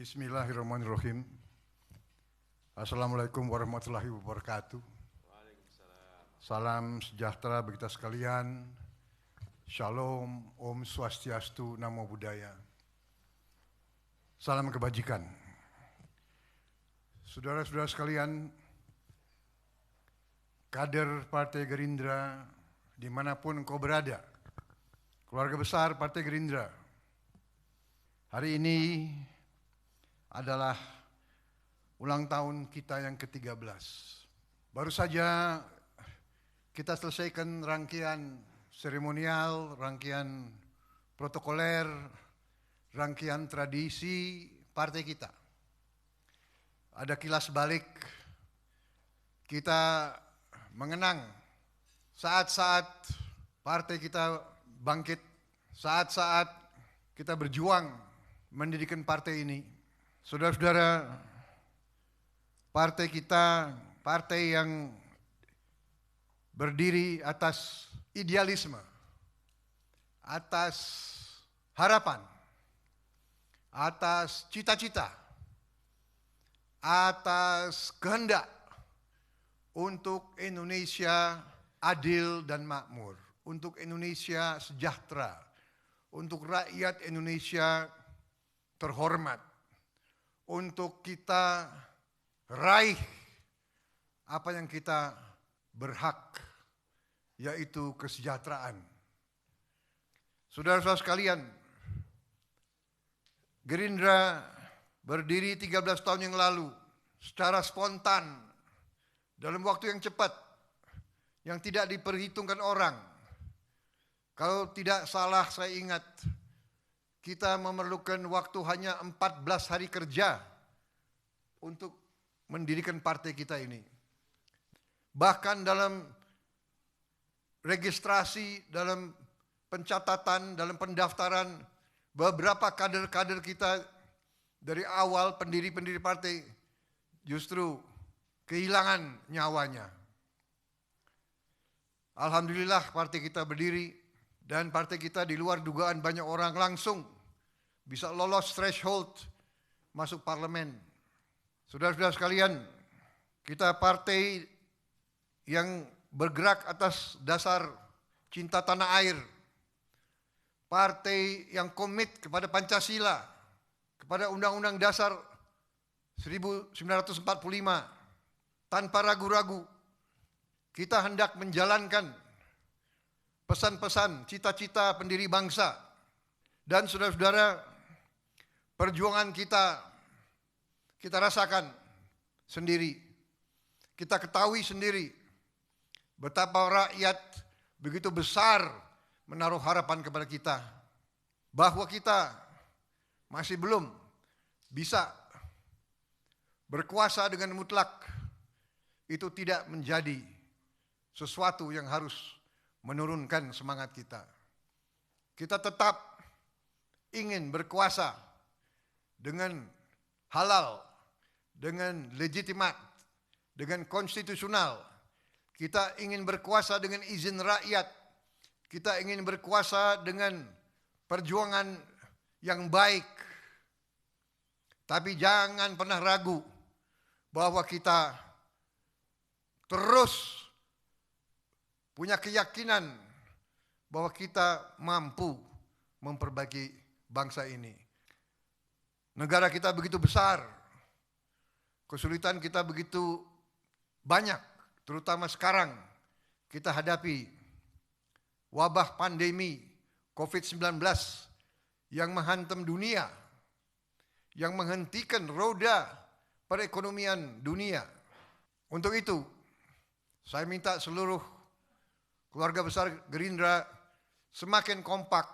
Bismillahirrahmanirrahim. Assalamualaikum warahmatullahi wabarakatuh. Salam sejahtera bagi kita sekalian. Shalom, Om Swastiastu, Namo Buddhaya. Salam kebajikan. Saudara-saudara sekalian, kader Partai Gerindra dimanapun engkau berada, keluarga besar Partai Gerindra, hari ini adalah ulang tahun kita yang ke-13. Baru saja kita selesaikan rangkaian seremonial, rangkaian protokoler, rangkaian tradisi partai kita. Ada kilas balik, kita mengenang saat-saat partai kita bangkit, saat-saat kita berjuang mendirikan partai ini. Saudara-saudara, partai kita, partai yang berdiri atas idealisme, atas harapan, atas cita-cita, atas kehendak untuk Indonesia adil dan makmur, untuk Indonesia sejahtera, untuk rakyat Indonesia terhormat, untuk kita raih apa yang kita berhak, yaitu kesejahteraan. Saudara-saudara sekalian, Gerindra berdiri 13 tahun yang lalu secara spontan, dalam waktu yang cepat, yang tidak diperhitungkan orang. Kalau tidak salah saya ingat, kita memerlukan waktu hanya 14 hari kerja untuk mendirikan partai kita ini. Bahkan dalam registrasi, dalam pencatatan, dalam pendaftaran, beberapa kader-kader kita dari awal pendiri-pendiri partai justru kehilangan nyawanya. Alhamdulillah partai kita berdiri dan partai kita di luar dugaan banyak orang langsung bisa lolos threshold masuk parlemen. Saudara-saudara sekalian, kita partai yang bergerak atas dasar cinta tanah air, partai yang komit kepada Pancasila, kepada Undang-Undang Dasar 1945, tanpa ragu-ragu kita hendak menjalankan pesan-pesan cita-cita pendiri bangsa. Dan saudara-saudara, perjuangan kita rasakan sendiri, kita ketahui sendiri betapa rakyat begitu besar menaruh harapan kepada kita, bahwa kita masih belum bisa berkuasa dengan mutlak. Itu tidak menjadi sesuatu yang harus menurunkan semangat kita. Kita tetap ingin berkuasa dengan halal, dengan legitimat, dengan konstitusional. Kita ingin berkuasa dengan izin rakyat. Kita ingin berkuasa dengan perjuangan yang baik. Tapi jangan pernah ragu bahwa kita terus punya keyakinan bahwa kita mampu memperbaiki bangsa ini. Negara kita begitu besar, kesulitan kita begitu banyak, terutama sekarang kita hadapi wabah pandemi COVID-19 yang menghantam dunia, yang menghentikan roda perekonomian dunia. Untuk itu, saya minta seluruh keluarga besar Gerindra semakin kompak,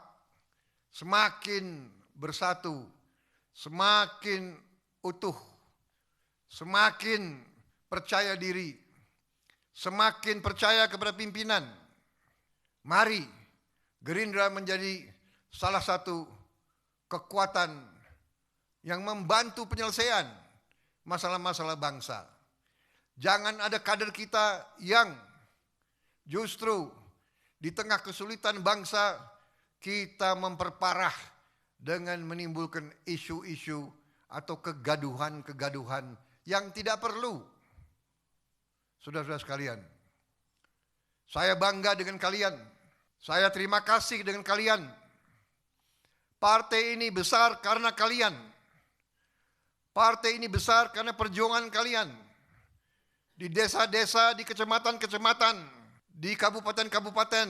semakin bersatu, semakin utuh, semakin percaya diri, semakin percaya kepada pimpinan. Mari Gerindra menjadi salah satu kekuatan yang membantu penyelesaian masalah-masalah bangsa. Jangan ada kader kita yang justru di tengah kesulitan bangsa kita memperparah dengan menimbulkan isu-isu atau kegaduhan-kegaduhan yang tidak perlu. Saudara-saudara sekalian, saya bangga dengan kalian. Saya terima kasih dengan kalian. Partai ini besar karena kalian. Partai ini besar karena perjuangan kalian. Di desa-desa, di kecamatan-kecamatan, di kabupaten-kabupaten,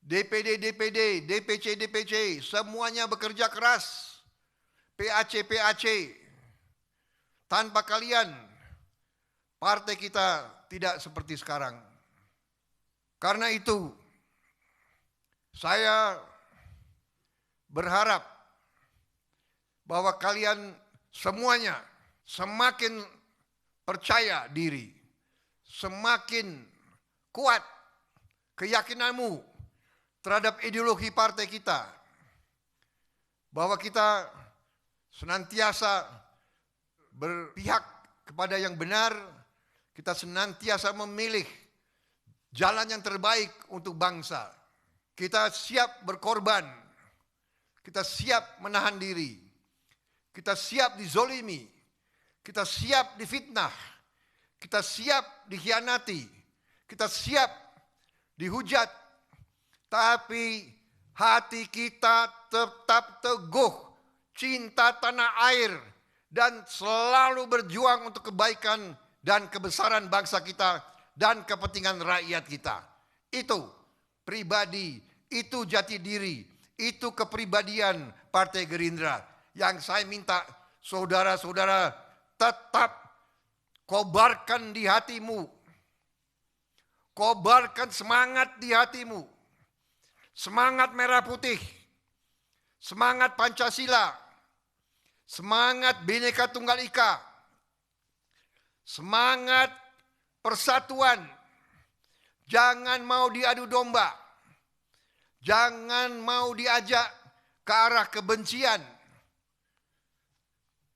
DPD, DPC, semuanya bekerja keras. PAC. Tanpa kalian, partai kita tidak seperti sekarang. Karena itu, saya berharap bahwa kalian semuanya semakin percaya diri, semakin kuat keyakinanmu terhadap ideologi partai kita, bahwa kita senantiasa berpihak kepada yang benar, kita senantiasa memilih jalan yang terbaik untuk bangsa. Kita siap berkorban, kita siap menahan diri, kita siap dizolimi, kita siap difitnah, kita siap dikhianati, kita siap dihujat, tapi hati kita tetap teguh, cinta tanah air, dan selalu berjuang untuk kebaikan dan kebesaran bangsa kita dan kepentingan rakyat kita. Itu pribadi, itu jati diri, itu kepribadian Partai Gerindra yang saya minta saudara-saudara tetap kobarkan di hatimu. Kobarkan semangat di hatimu. Semangat merah putih, semangat Pancasila, semangat Bhinneka Tunggal Ika, semangat persatuan. Jangan mau diadu domba, jangan mau diajak ke arah kebencian.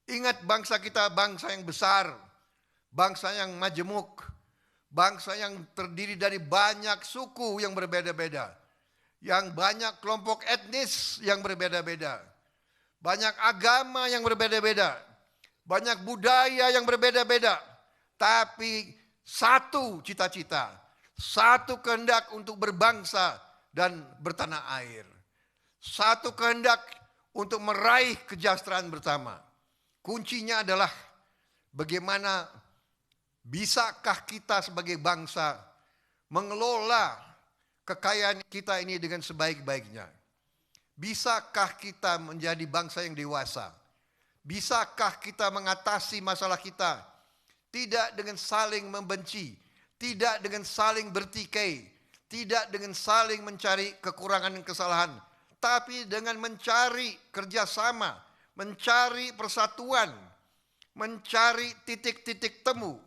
Ingat, bangsa kita bangsa yang besar, bangsa yang majemuk, bangsa yang terdiri dari banyak suku yang berbeda-beda, yang banyak kelompok etnis yang berbeda-beda, banyak agama yang berbeda-beda, banyak budaya yang berbeda-beda, tapi satu cita-cita, satu kehendak untuk berbangsa dan bertanah air, satu kehendak untuk meraih kesejahteraan bersama. Kuncinya adalah bagaimana bisakah kita sebagai bangsa mengelola kekayaan kita ini dengan sebaik-baiknya. Bisakah kita menjadi bangsa yang dewasa? Bisakah kita mengatasi masalah kita tidak dengan saling membenci, tidak dengan saling bertikai, tidak dengan saling mencari kekurangan dan kesalahan, tapi dengan mencari kerjasama, mencari persatuan, mencari titik-titik temu.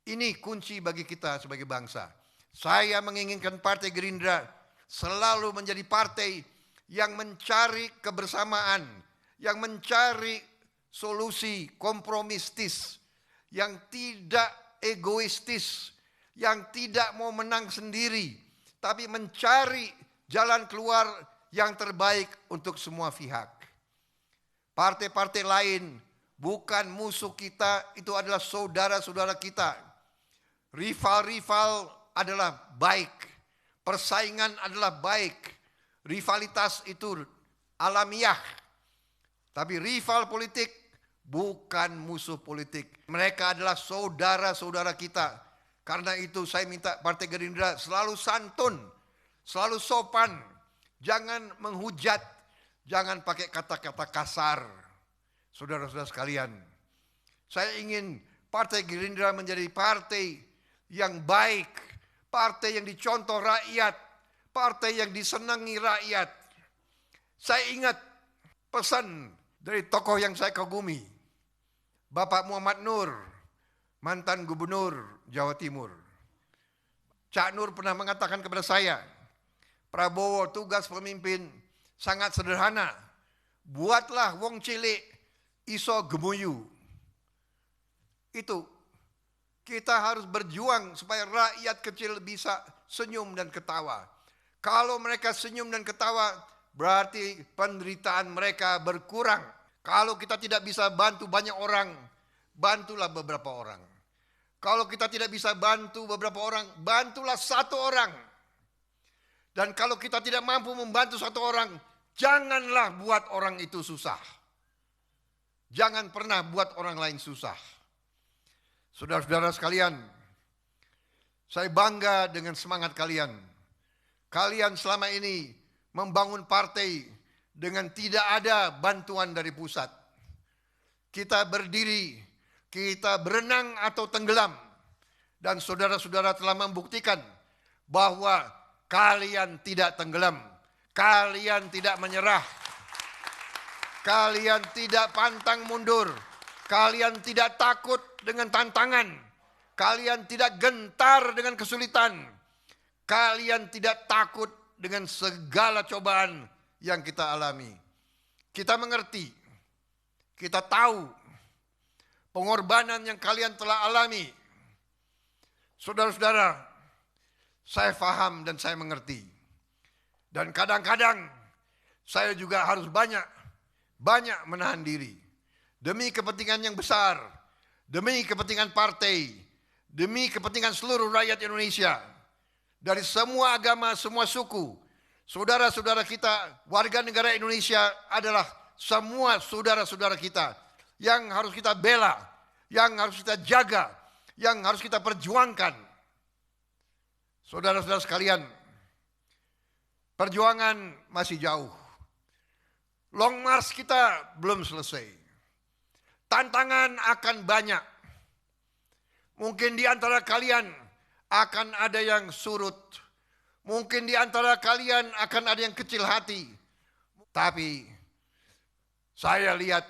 Ini kunci bagi kita sebagai bangsa. Saya menginginkan Partai Gerindra selalu menjadi partai yang mencari kebersamaan, yang mencari solusi kompromistis, yang tidak egoistis, yang tidak mau menang sendiri, tapi mencari jalan keluar yang terbaik untuk semua pihak. Partai-partai lain bukan musuh kita, itu adalah saudara-saudara kita. Rival-rival adalah baik, persaingan adalah baik, rivalitas itu alamiah. Tapi rival politik bukan musuh politik. Mereka adalah saudara-saudara kita. Karena itu saya minta Partai Gerindra selalu santun, selalu sopan, jangan menghujat, jangan pakai kata-kata kasar. Saudara-saudara sekalian, saya ingin Partai Gerindra menjadi partai yang baik, partai yang dicontoh rakyat, partai yang disenangi rakyat. Saya ingat pesan dari tokoh yang saya kagumi, Bapak Muhammad Nur, mantan gubernur Jawa Timur. Cak Nur pernah mengatakan kepada saya, Prabowo, tugas pemimpin sangat sederhana. Buatlah wong cilik iso gemuyu. Itu kita harus berjuang supaya rakyat kecil bisa senyum dan ketawa. Kalau mereka senyum dan ketawa, berarti penderitaan mereka berkurang. Kalau kita tidak bisa bantu banyak orang, bantulah beberapa orang. Kalau kita tidak bisa bantu beberapa orang, bantulah satu orang. Dan kalau kita tidak mampu membantu satu orang, janganlah buat orang itu susah. Jangan pernah buat orang lain susah. Saudara-saudara sekalian, saya bangga dengan semangat kalian. Kalian selama ini membangun partai dengan tidak ada bantuan dari pusat. Kita berdiri, kita berenang atau tenggelam. Dan saudara-saudara telah membuktikan bahwa kalian tidak tenggelam. Kalian tidak menyerah. Kalian tidak pantang mundur. Kalian tidak takut dengan tantangan. Kalian tidak gentar dengan kesulitan. Kalian tidak takut dengan segala cobaan yang kita alami. Kita mengerti. Kita tahu pengorbanan yang kalian telah alami. Saudara-saudara, saya paham dan saya mengerti. Dan kadang-kadang saya juga harus banyak menahan diri. Demi kepentingan yang besar, demi kepentingan partai, demi kepentingan seluruh rakyat Indonesia. Dari semua agama, semua suku. Saudara-saudara kita, warga negara Indonesia adalah semua saudara-saudara kita. Yang harus kita bela, yang harus kita jaga, yang harus kita perjuangkan. Saudara-saudara sekalian, perjuangan masih jauh. Long march kita belum selesai. Tantangan akan banyak. Mungkin di antara kalian akan ada yang surut. Mungkin di antara kalian akan ada yang kecil hati. Tapi saya lihat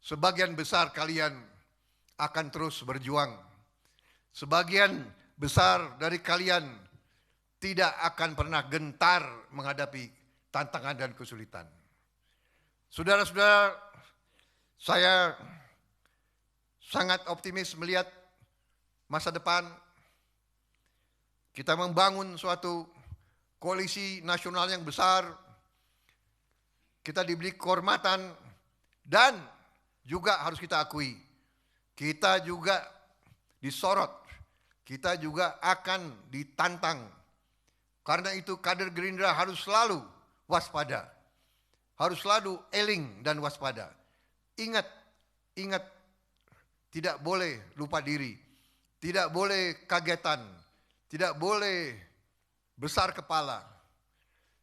sebagian besar kalian akan terus berjuang. Sebagian besar dari kalian tidak akan pernah gentar menghadapi tantangan dan kesulitan. Saudara-saudara, saya sangat optimis melihat masa depan. Kita membangun suatu koalisi nasional yang besar. Kita diberi kehormatan dan juga harus kita akui, kita juga disorot, kita juga akan ditantang. Karena itu kader Gerindra harus selalu waspada. Harus selalu eling dan waspada. Ingat, tidak boleh lupa diri. Tidak boleh kagetan. Tidak boleh besar kepala.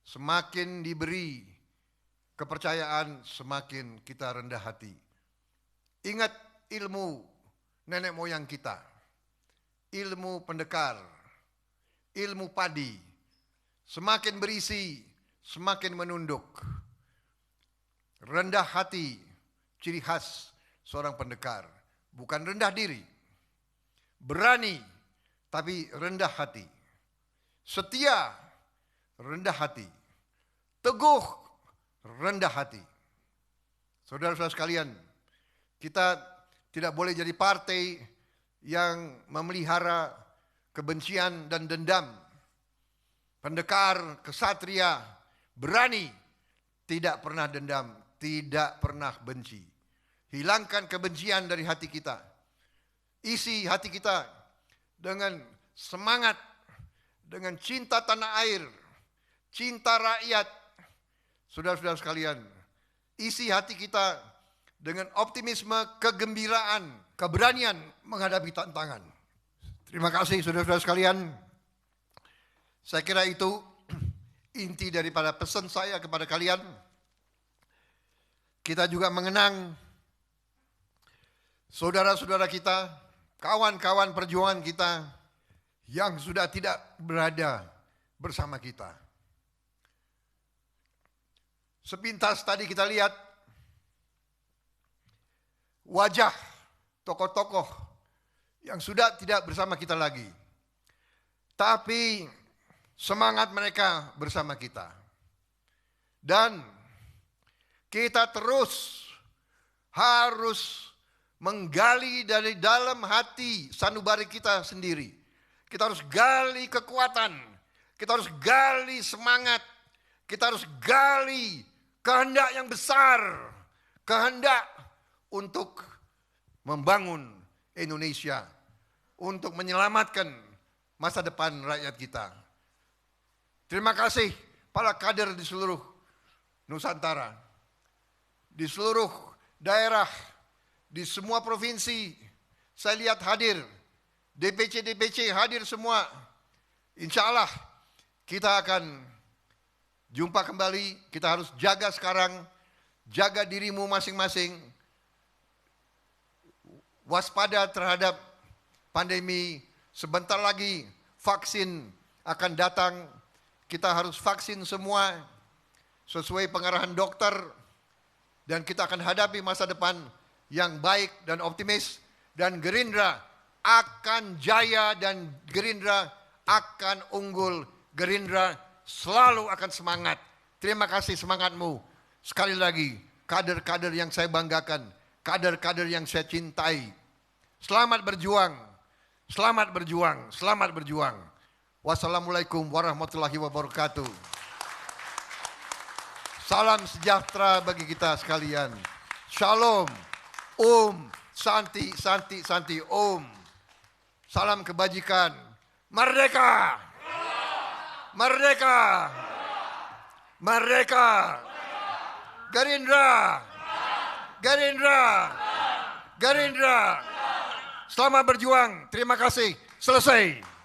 Semakin diberi kepercayaan, semakin kita rendah hati. Ingat ilmu nenek moyang kita. Ilmu pendekar. Ilmu padi. Semakin berisi, semakin menunduk. Rendah hati, ciri khas seorang pendekar. Bukan rendah diri. Berani, tapi rendah hati. Setia, rendah hati. Teguh, rendah hati. Saudara-saudara sekalian, kita tidak boleh jadi partai yang memelihara kebencian dan dendam. Pendekar, kesatria, berani, tidak pernah dendam, tidak pernah benci. Hilangkan kebencian dari hati kita. Isi hati kita dengan semangat, dengan cinta tanah air, cinta rakyat. Saudara-saudara sekalian, isi hati kita dengan optimisme, kegembiraan, keberanian menghadapi tantangan. Terima kasih saudara-saudara sekalian. Saya kira itu inti daripada pesan saya kepada kalian. Kita juga mengenang saudara-saudara kita, kawan-kawan perjuangan kita yang sudah tidak berada bersama kita. Sepintas tadi kita lihat wajah tokoh-tokoh yang sudah tidak bersama kita lagi. Tapi semangat mereka bersama kita. Dan kita terus harus menggali dari dalam hati sanubari kita sendiri. Kita harus gali kekuatan. Kita harus gali semangat. Kita harus gali kehendak yang besar. kehendak untuk membangun Indonesia, untuk menyelamatkan masa depan rakyat kita. Terima kasih para kader di seluruh Nusantara, di seluruh daerah, di semua provinsi. Saya lihat hadir, DPC hadir semua. Insya Allah kita akan jumpa kembali. Kita harus jaga sekarang, jaga dirimu masing-masing, waspada terhadap pandemi. Sebentar lagi vaksin akan datang. Kita harus vaksin semua sesuai pengarahan dokter, dan kita akan hadapi masa depan yang baik dan optimis, dan Gerindra akan jaya dan Gerindra akan unggul. Gerindra selalu akan semangat. Terima kasih semangatmu. Sekali lagi, kader-kader yang saya banggakan, kader-kader yang saya cintai. Selamat berjuang, selamat berjuang, selamat berjuang. Wassalamualaikum warahmatullahi wabarakatuh. Salam sejahtera bagi kita sekalian. Shalom. Om. Santi, Santi, Santi. Om. Salam kebajikan. Merdeka. Merdeka. Merdeka. Gerindra. Gerindra. Gerindra. Selamat berjuang. Terima kasih. Selesai.